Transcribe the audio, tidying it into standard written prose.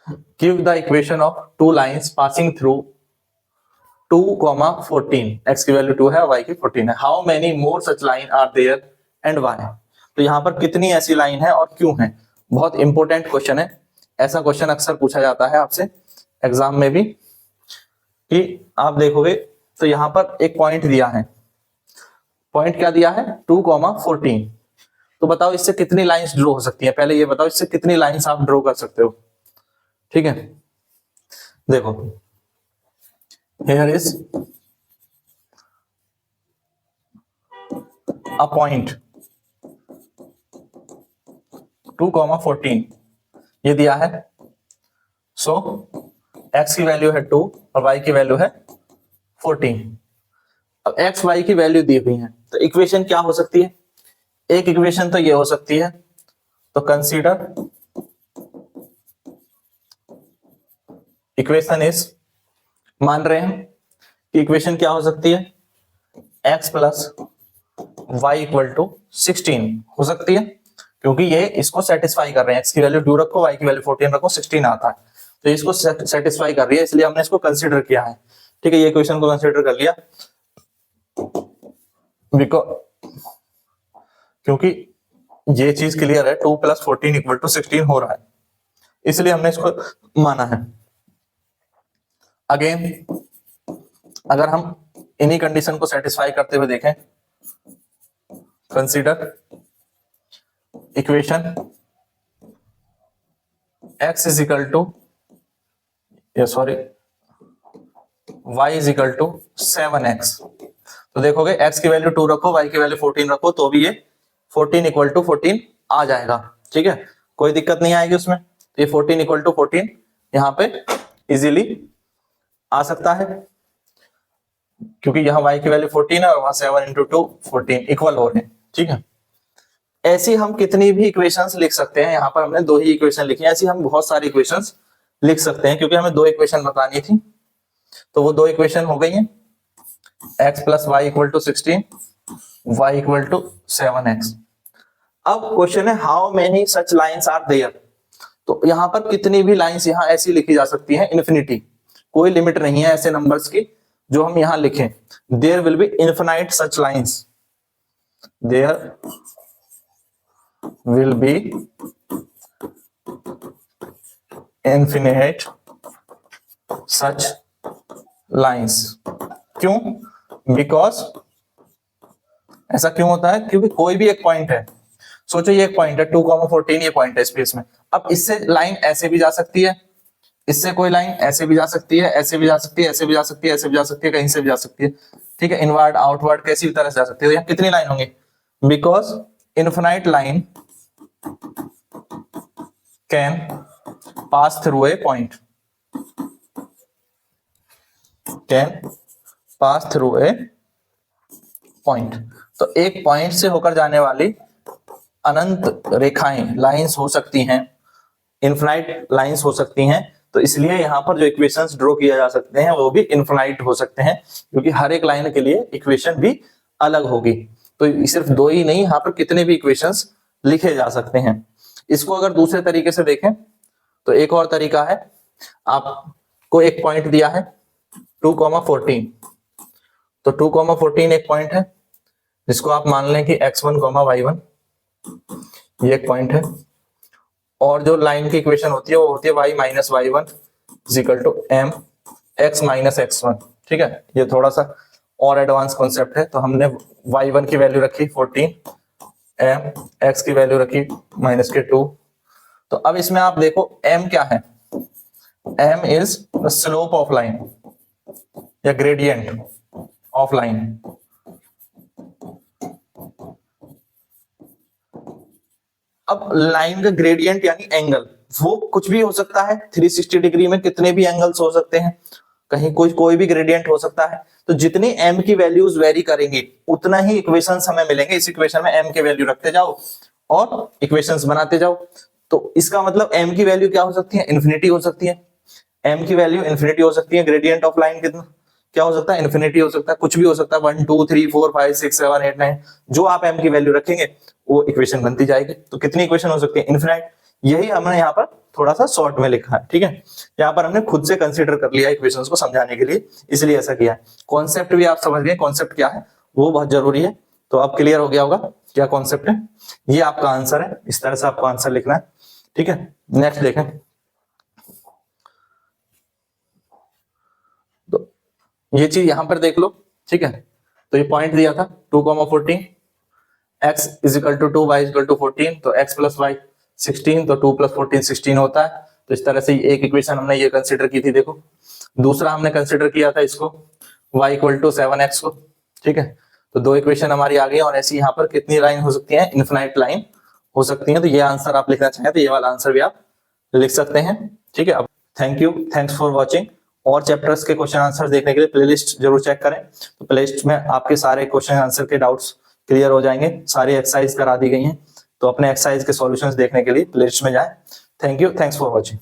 Give the equation of two lines passing through 2,14, x की value 2 है और y की 14 है। How many more such line are there and why. तो यहाँ पर कितनी ऐसी लाइन है और क्यों है। बहुत इंपॉर्टेंट क्वेश्चन है, ऐसा क्वेश्चन अक्सर पूछा जाता है आपसे एग्जाम में भी, कि आप देखोगे तो यहाँ पर एक पॉइंट दिया है, पॉइंट क्या दिया है 2,14। तो बताओ इससे कितनी लाइंस ड्रॉ हो सकती है, पहले ये बताओ इससे कितनी लाइंस आप ड्रॉ कर सकते हो। ठीक है, देखो here is a point 2,14 ये दिया है। सो x की वैल्यू है 2 और y की वैल्यू है 14। अब x y की वैल्यू दी हुई है तो इक्वेशन क्या हो सकती है। एक इक्वेशन तो ये हो सकती है, तो कंसीडर इक्वेशन इज, मान रहे हैं कि इक्वेशन क्या हो सकती है x plus y equal to 16 हो सकती है, क्योंकि ये इसको सेटिस्फाई कर रहे हैं। x की वैल्यू 2 रखो, y की वैल्यू 14 रखो, 16 आता है, तो इसको सेटिस्फाई कर रही है, इसलिए हमने इसको कंसीडर किया है। ठीक है, ये इक्वेशन को कंसीडर कर लिया क्योंकि ये चीज क्लियर है 2 प्लस 14 इक्वल टू 16 हो रहा है, इसलिए हमने इसको माना है। अगेन अगर हम इन्हीं कंडीशन को सेटिस्फाई करते हुए देखें, consider equation x is equal to y is equal to 7x। तो देखोगे x की वैल्यू 2 रखो, y की वैल्यू 14 रखो, तो भी ये 14 इक्वल टू 14 आ जाएगा। ठीक है, कोई दिक्कत नहीं आएगी उसमें। तो ये 14 इक्वल टू 14 यहाँ पे इजीली आ सकता है, क्योंकि यहाँ y की वैल्यू 14 है और वहां 7 इंटू 2 14 इक्वल हो रहे हैं। ठीक है, ऐसी हम कितनी भी इक्वेशंस लिख सकते हैं। यहाँ पर हमने 2 ही इक्वेशन लिखी है, ऐसी हम बहुत सारी इक्वेशंस लिख सकते हैं, क्योंकि हमें 2 इक्वेशन बतानी थी। तो वो 2 इक्वेशन हो गई हैं, x plus y equal to 16, y equal to 7x। अब क्वेश्चन है how many such lines are there. तो यहाँ पर कितनी भी लाइंस यहाँ ऐसी लिखी जा सकती है, इन्फिनिटी, कोई लिमिट नहीं है ऐसे नंबर्स की जो हम यहाँ लिखें। There will be infinite such lines, there will be infinite such lines। क्यों? Because ऐसा क्यों होता है, क्योंकि कोई भी एक पॉइंट है, सोचो ये एक पॉइंट है 2,14, ये पॉइंट है स्पेस में। अब इससे लाइन ऐसे भी जा सकती है, इससे कोई लाइन ऐसे भी जा सकती है, ऐसे भी जा सकती है, ऐसे भी जा सकती है, ऐसे भी जा सकती है, कहीं से भी जा सकती है। ठीक है, इनवर्ड आउटवर्ड कैसी भी तरह से जा सकती है। तो यहाँ कितनी लाइन होंगी, because infinite line can pass through a point, can pass through a point। तो एक पॉइंट से होकर जाने वाली अनंत रेखाएं, लाइंस हो सकती हैं, इनफिनाइट लाइंस हो सकती हैं। तो इसलिए यहाँ पर जो इक्वेशंस ड्रॉ किया जा सकते हैं वो भी इनफिनाइट हो सकते हैं, क्योंकि हर एक लाइन के लिए इक्वेशन भी अलग होगी। तो सिर्फ 2 ही नहीं, यहाँ पर कितने भी इक्वेशंस लिखे जा सकते हैं। इसको अगर दूसरे तरीके से देखें तो एक और तरीका है, आपको एक पॉइंट दिया है 2,14, तो 2,14 एक पॉइंट है जिसको आप मान लें कि x1, y1 ये एक पॉइंट है, और जो लाइन की इक्वेशन होती है वो होती है y minus y1 is equal to m x minus x1। ठीक है, ये थोड़ा सा और एडवांस कॉन्सेप्ट है। तो हमने y1 की वैल्यू रखी 14, m x की वैल्यू रखी -2। तो अब इसमें आप देखो m क्या है, m is the slope of line या ग्रेडियंट ऑफ लाइन। अब लाइन का ग्रेडियंट यानी एंगल, वो कुछ भी हो सकता है, 360 डिग्री में कितने भी एंगल्स हो सकते हैं, कहीं कोई भी ग्रेडियंट हो सकता है। तो जितनी m की वैल्यूज वेरी करेंगी उतना ही इक्वेशंस हमें मिलेंगे। इस इक्वेशन में m की वैल्यू रखते जाओ और इक्वेशंस बनाते जाओ। तो इसका मतलब m की वैल्यू क्या हो सकती है, इन्फिनिटी हो सकती है। m की वैल्यू इन्फिनिटी हो सकती है, ग्रेडियंट ऑफ लाइन कितना क्या हो सकता है, इन्फिनिटी हो सकता है, कुछ भी हो सकता है, 1 2 3 4 5 6 7 8 9, जो आप m की वैल्यू रखेंगे वो इक्वेशन बनती जाएगी। तो कितनी इक्वेशन हो सकती है, इन्फिनाइट। यही हमने यहाँ पर थोड़ा सा शॉर्ट में लिखा है, ठीक है। यहाँ पर हमने खुद से कंसीडर कर लिया इक्वेशंस को समझाने के लिए, इसलिए ऐसा किया है। कॉन्सेप्ट भी आप समझ गए, कॉन्सेप्ट क्या है वो बहुत जरूरी है। तो अब क्लियर हो गया होगा क्या कॉन्सेप्ट है। ये आपका आंसर है, इस तरह से आपको आंसर लिखना है, ठीक है। नेक्स्ट देखें, तो ये चीज यहां पर देख लो, ठीक है। तो ये पॉइंट दिया था 2,14, x is equal to 2, y is equal to 14, तो x प्लस वाई 16, तो 2 प्लस 14 16 होता है। तो इस तरह से एक इक्वेशन हमने ये कंसिडर की थी। देखो दूसरा हमने कंसिडर किया था इसको y इक्वल टू 7x को, ठीक है। तो दो इक्वेशन हमारी आ गई, और ऐसी यहाँ पर कितनी लाइन हो सकती है, इनफिनाइट लाइन हो सकती है। तो ये आंसर आप लिखना चाहें तो ये वाला आंसर भी आप लिख सकते हैं, ठीक है। अब thank you, thanks for watching. और चैप्टर्स के क्वेश्चन आंसर देखने के लिए प्लेलिस्ट जरूर चेक करें। तो प्लेलिस्ट में आपके सारे क्वेश्चन आंसर के डाउट्स क्लियर हो जाएंगे, सारी एक्सरसाइज करा दी गई हैं। तो अपने एक्सरसाइज के सॉल्यूशंस देखने के लिए प्लेलिस्ट में जाएं। Thank you, thanks for watching.